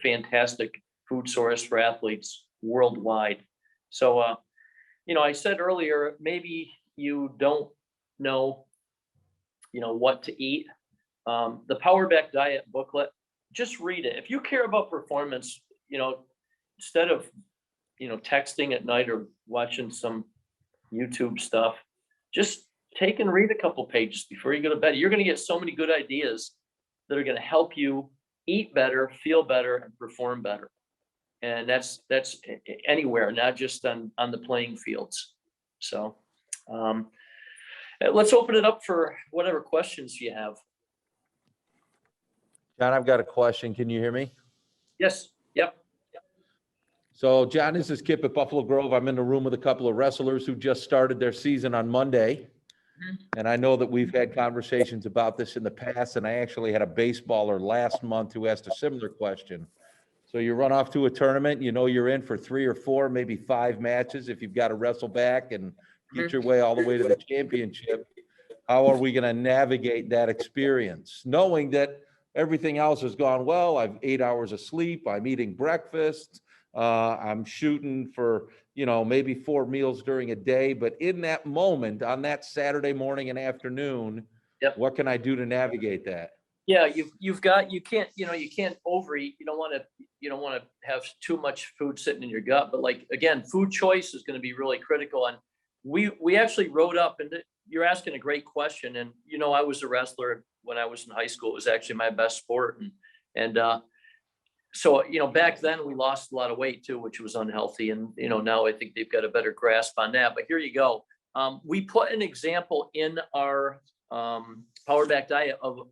fantastic food source for athletes worldwide. So I said earlier, maybe you don't know what to eat. The Power Back Diet booklet, just read it. If you care about performance, instead of texting at night or watching some YouTube stuff, just take and read a couple pages before you go to bed. You're going to get so many good ideas that are going to help you eat better, feel better, and perform better. And that's anywhere, not just on the playing fields. So let's open it up for whatever questions you have. John, I've got a question. Can you hear me? Yes. Yep. So, John, this is Kip at Buffalo Grove. I'm in the room with a couple of wrestlers who just started their season on Monday. And I know that we've had conversations about this in the past, and I actually had a baseballer last month who asked a similar question. So you run off to a tournament, you're in for 3 or 4, maybe 5 matches if you've got to wrestle back and get your way all the way to the championship. How are we going to navigate that experience, knowing that everything else has gone well? I've 8 hours of sleep. I'm eating breakfast. I'm shooting for, maybe 4 meals during a day. But in that moment, on that Saturday morning and afternoon, Yep. What can I do to navigate that? Yeah, you can't overeat. You don't want to have too much food sitting in your gut. But again, food choice is going to be really critical. And we actually wrote up, and you're asking a great question. And I was a wrestler when I was in high school. It was actually my best sport. And so back then we lost a lot of weight too, which was unhealthy. And now I think they've got a better grasp on that. But here you go. We put an example in our Power Back Diet of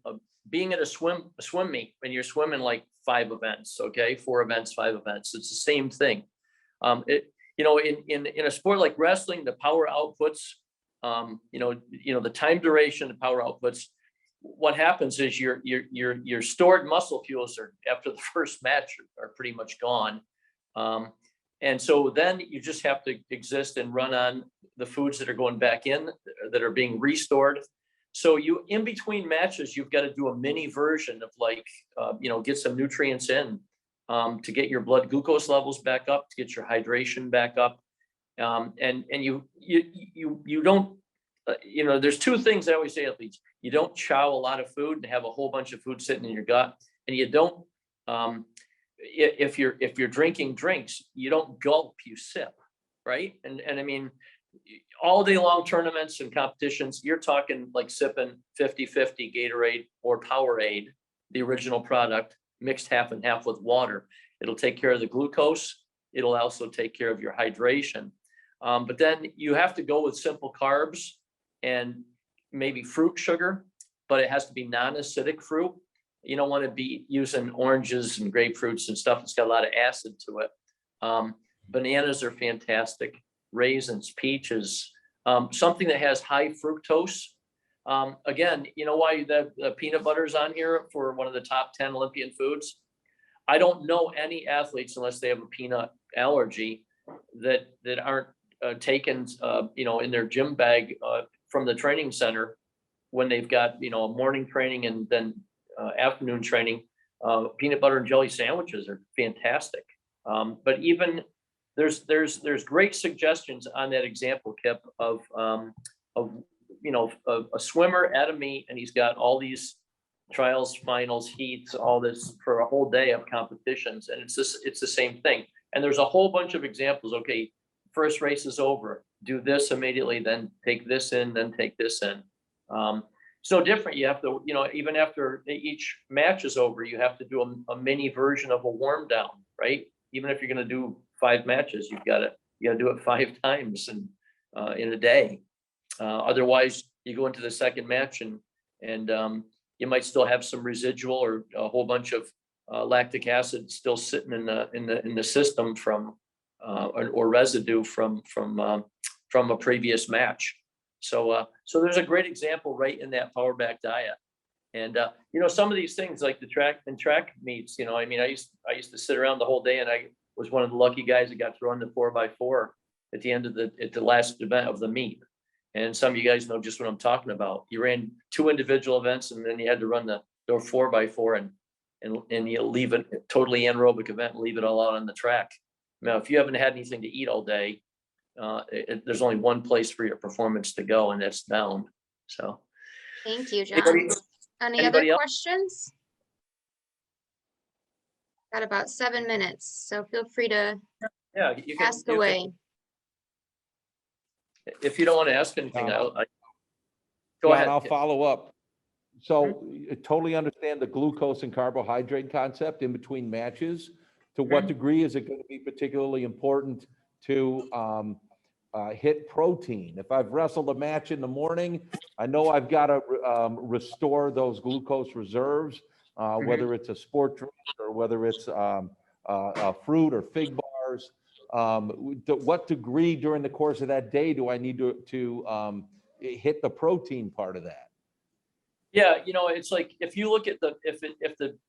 being at a swim meet, and you're swimming 5 events, okay, 4 events, 5 events. It's the same thing. In a sport like wrestling, the power outputs, the time duration, the power outputs. What happens is your stored muscle fuels are, after the first match, are pretty much gone. And so then you just have to exist and run on the foods that are going back in, that are being restored. So in between matches, you've got to do a mini version of get some nutrients in to get your blood glucose levels back up, to get your hydration back up. And you don't, there's 2 things I always say to athletes. You don't chow a lot of food and have a whole bunch of food sitting in your gut. And you don't, if you're drinking drinks, you don't gulp, you sip, right? And I mean, all day long tournaments and competitions, you're talking sipping 50-50 Gatorade or Powerade, the original product, mixed half and half with water. It'll take care of the glucose. It'll also take care of your hydration. But then you have to go with simple carbs and maybe fruit sugar, but it has to be non-acidic fruit. You don't want to be using oranges and grapefruits and stuff that's got a lot of acid to it. Bananas are fantastic. Raisins, peaches, something that has high fructose. Again, you know why the peanut butter is on here for one of the top 10 Olympian foods? I don't know any athletes, unless they have a peanut allergy, that aren't taken, in their gym bag from the training center when they've got, a morning training and then afternoon training. Peanut butter and jelly sandwiches are fantastic. But even there's great suggestions on that example, Kip, of a swimmer at a meet, and he's got all these trials, finals, heats, all this for a whole day of competitions, and it's the same thing. And there's a whole bunch of examples. Okay, first race is over, do this immediately, then take this in, then take this in. It's no different. You have to, even after each match is over, you have to do a mini version of a warm down, right? Even if you're going to do 5 matches, you got to do it 5 times in a day. Otherwise, you go into the second match and you might still have some residual or a whole bunch of lactic acid still sitting in the system from or residue from a previous match. So there's a great example right in that power back diet. And some of these things like the track meets, I used to sit around the whole day, and I was one of the lucky guys that got to run the 4x4 at the end of the last event of the meet. And some of you guys know just what I'm talking about. You ran 2 individual events, and then you had to run the 4x4 and you leave it totally anaerobic event and leave it all out on the track. Now, if you haven't had anything to eat all day, there's only one place for your performance to go, and that's down. So Thank you, John. Any other anybody else? questions? Got about 7 minutes, so feel free to Yeah, you can ask away. If you don't want to ask anything, Go go ahead. I'll follow up. So I totally understand the glucose and carbohydrate concept in between matches. To what degree is it going to be particularly important to hit protein? If I've wrestled a match in the morning, I know I've got to restore those glucose reserves, whether it's a sport drink or whether it's a fruit or fig bars. To what degree during the course of that day do I need to hit the protein part of that? Yeah, it's like if you look at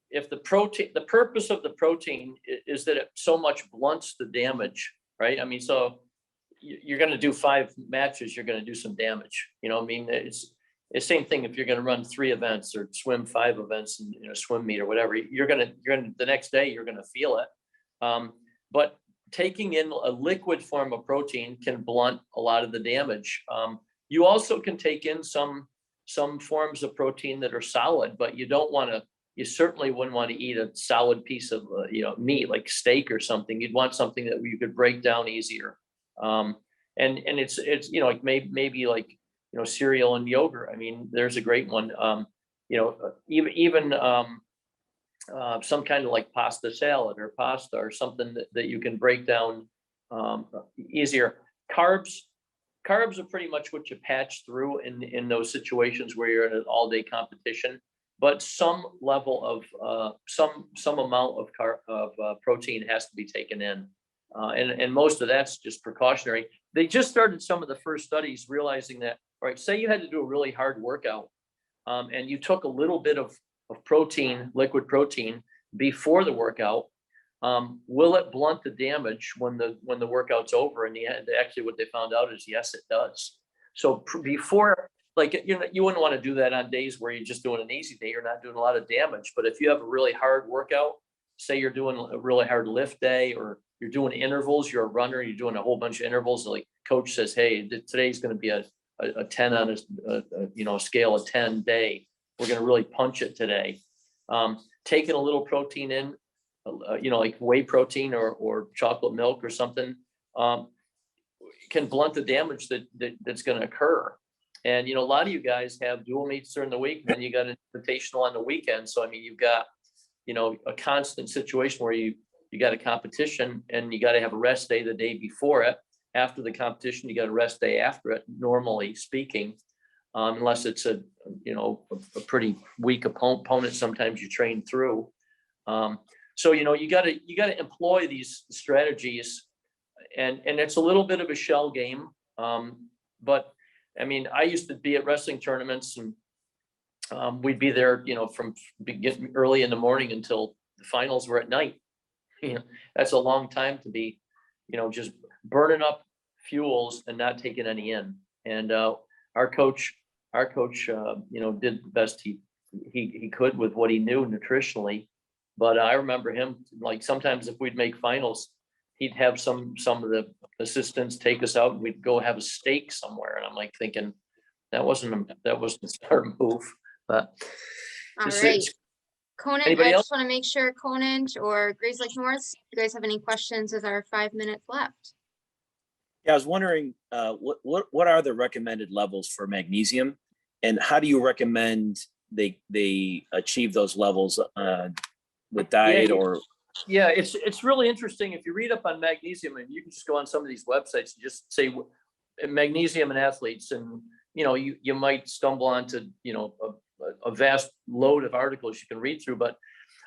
if the protein, the purpose of the protein is that it so much blunts the damage, right? I mean, so you're going to do 5 matches, you're going to do some damage. It's the same thing if you're going to run 3 events or swim 5 events in a swim meet or whatever. You're going to the next day you're going to feel it. But taking in a liquid form of protein can blunt a lot of the damage. You also can take in some forms of protein that are solid, but you certainly wouldn't want to eat a solid piece of meat like steak or something. You'd want something that you could break down easier. And it's like maybe like cereal and yogurt. I mean, there's a great one. Even some kind of like pasta salad or pasta or something that you can break down easier. Carbs are pretty much what you patch through in those situations where you're in an all-day competition, but some level of some amount of protein has to be taken in, and most of that's just precautionary. They just started some of the first studies realizing that, all right, say you had to do a really hard workout, and you took a little bit of protein, liquid protein, before the workout. Will it blunt the damage when the workout's over? And actually what they found out is yes, it does. So before, like, you wouldn't want to do that on days where you're just doing an easy day, you're not doing a lot of damage. But if you have a really hard workout, say you're doing a really hard lift day, or you're doing intervals, you're a runner, you're doing a whole bunch of intervals, like coach says, hey, today's going to be a 10 on a scale of 10 day. We're going to really punch it today. Taking a little protein in, like whey protein or chocolate milk or something, can blunt the damage that's going to occur. And a lot of you guys have dual meets during the week, and then you got an invitational on the weekend. So I mean, you've got a constant situation where you got a competition, and you got to have a rest day the day before it. After the competition, you got a rest day after it, normally speaking, unless it's a pretty weak opponent. Sometimes you train through. So you got to employ these strategies, and it's a little bit of a shell game. But I mean, I used to be at wrestling tournaments, and we'd be there, from getting early in the morning until the finals were at night. That's a long time to be, just burning up fuels and not taking any in. And our coach, did the best he could with what he knew nutritionally. But I remember him, like, sometimes if we'd make finals, he'd have some of the assistants take us out and we'd go have a steak somewhere. And I'm like thinking, that wasn't a smart move, but. All it's- right. it's- Conan, Anybody I else? just want to make sure Conan or Grace Lake North, you guys have any questions with our 5 minutes left? Yeah, I was wondering, what are the recommended levels for magnesium, and how do you recommend they achieve those levels with diet or? Yeah, it's really interesting. If you read up on magnesium, and you can just go on some of these websites and just say magnesium in athletes, and you might stumble onto a vast load of articles you can read through, but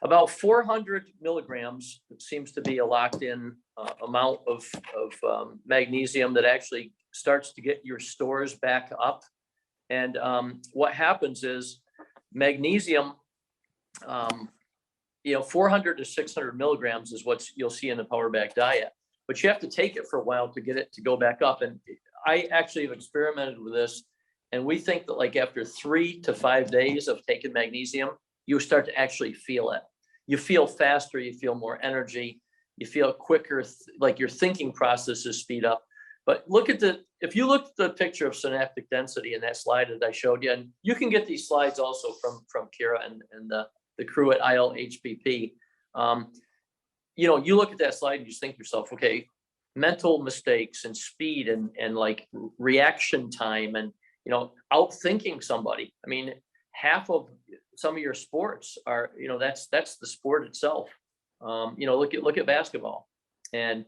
about 400 milligrams seems to be a locked in amount of magnesium that actually starts to get your stores back up. And what happens is magnesium, 400 to 600 milligrams is what you'll see in the Power Back diet, but you have to take it for a while to get it to go back up. And I actually have experimented with this, and we think that like after 3 to 5 days of taking magnesium, you start to actually feel it. You feel faster, you feel more energy, you feel quicker, like your thinking processes speed up. But if you look at the picture of synaptic density in that slide that I showed you, and you can get these slides also from Kira and the crew at ILHPP. You look at that slide and you think to yourself, okay, mental mistakes and speed and like reaction time and outthinking somebody. I mean, half of some of your sports are, that's the sport itself. Look at basketball, and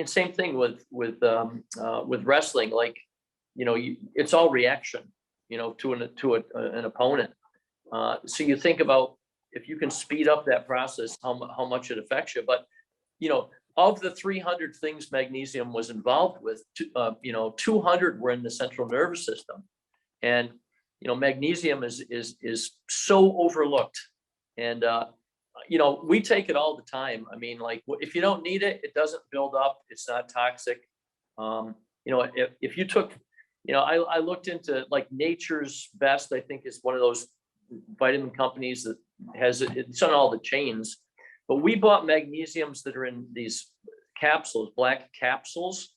same thing with wrestling. Like, it's all reaction, to an opponent. So you think about if you can speed up that process, how much it affects you. But of the 300 things magnesium was involved with, 200 were in the central nervous system, and magnesium is so overlooked, and we take it all the time. I mean, like, if you don't need it, it doesn't build up. It's not toxic. If you took, I looked into like Nature's Best, I think is one of those vitamin companies that it's on all the chains, but we bought magnesiums that are in these capsules, black capsules,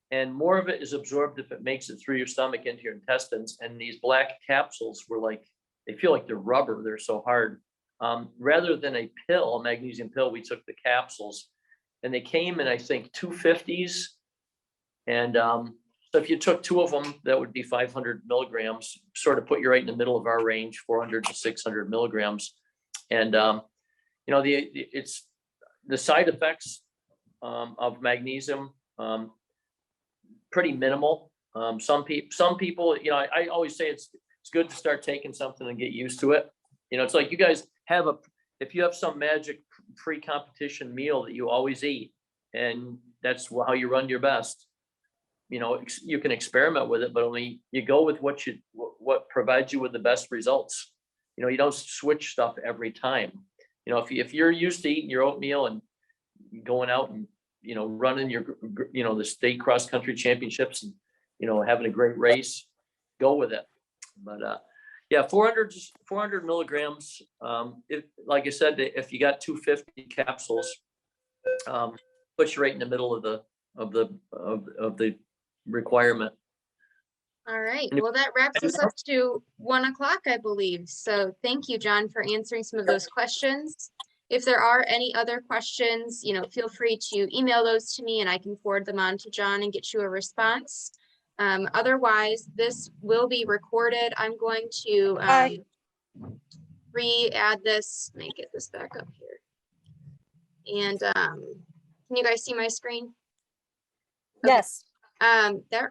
and more of it is absorbed if it makes it through your stomach into your intestines. And these black capsules were like, they feel like they're rubber, they're so hard. Rather than a magnesium pill, we took the capsules, and they came in, I think, 250s. And so if you took 2 of them, that would be 500 milligrams, sort of put you right in the middle of our range, 400 to 600 milligrams. And, it's the side effects of magnesium, pretty minimal. Some people, I always say it's good to start taking something and get used to it. It's like you guys if you have some magic pre-competition meal that you always eat, and that's how you run your best, you can experiment with it, but only you go with what provides you with the best results. You don't switch stuff every time. If you're used to eating your oatmeal and going out and, running the state cross country championships and, having a great race, go with it. But, yeah, 400 milligrams. Like I said, if you got 250 capsules, puts you right in the middle of the requirement. All right, well, that wraps us up to 1 o'clock, I believe. So thank you, John, for answering some of those questions. If there are any other questions, feel free to email those to me and I can forward them on to John and get you a response. Otherwise, this will be recorded. I'm going to re-add this. Let me get this back up here. And can you guys see my screen? Okay. Yes.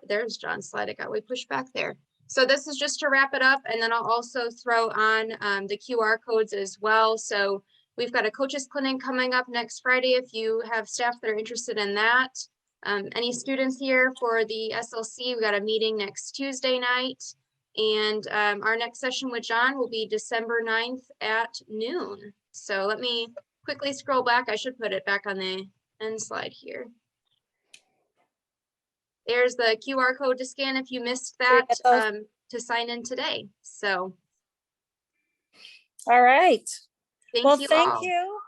There's John's slide. It got way pushed back there. So this is just to wrap it up, and then I'll also throw on the QR codes as well. So we've got a coaches clinic coming up next Friday if you have staff that are interested in that. Any students here for the SLC, we got a meeting next Tuesday night, and our next session with John will be December 9th at noon. So let me quickly scroll back. I should put it back on the end slide here. There's the QR code to scan if you missed that, to sign in today. So. All right. Thank Well, you thank all. you.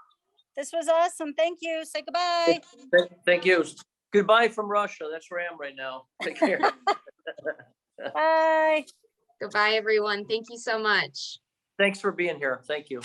This was awesome. Thank you. Say goodbye. Thank you. Goodbye from Russia. That's where I am right now. Take care. Bye. Goodbye, everyone. Thank you so much. Thanks for being here. Thank you.